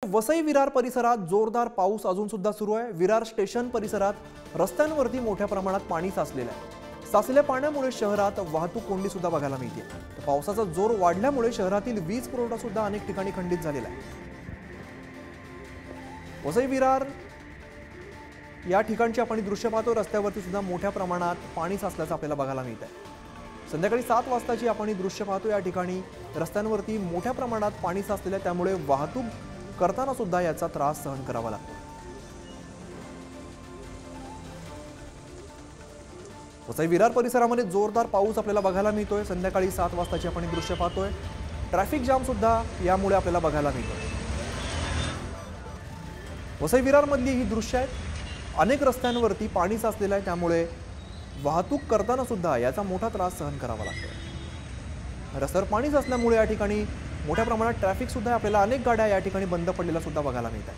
वसई विरार परिसरात जोरदार पाऊस अजून सुद्धा सुरू आहे। विरार स्टेशन परिसरात रस्त्यांवरती मोठ्या प्रमाणात पाणी साचलेलं आहे। साचलेल्या पाण्यामुळे शहरात वाहतूक कोंडी सुद्धा बघायला मिळते। पावसाचा जोर वाढल्यामुळे शहरातील वीज पुरवठा सुद्धा अनेक ठिकाणी खंडित झालेला आहे। वसई विरार या ठिकाणची आपण दृश्य पाहतो। रस्त्यावरती सुद्धा मोठ्या प्रमाणात पाणी साचल्याचं आपल्याला बघायला मिळत आहे। संध्याकाळी 7 वाजताची आपण दृश्य पाहतो। या ठिकाणी रस्त्यांवरती मोठ्या प्रमाणात पाणी साचलेलं आहे, त्यामुळे वाहतूक करताना सुद्धा याचा त्रास सहन करावा लागतो। वसई विरार परिसरामध्ये जोरदार पाऊस आपल्याला बघायला मिळतोय। संध्याकाळी 7 वाजताची आपण दृश्य पाहतोय। ट्रॅफिक जाम सुद्धा यामुळे आपल्याला बघायला मिळतोय। वसई विरार मधली ही दृश्य आहेत। अनेक रस्त्यांवरती पाणी साचलेलं आहे, त्यामुळे वाहतूक करताना सुद्धा याचा मोठा त्रास सहन करावा लागतो। रस्त्यावर पाणी साचल्यामुळे या ठिकाणी मोठ्या प्रमाणात ट्रॅफिक सुद्धा आपल्याला अनेक गाड्या या ठिकाणी बंद पडलेल्या सुद्धा बघायला मिळतात।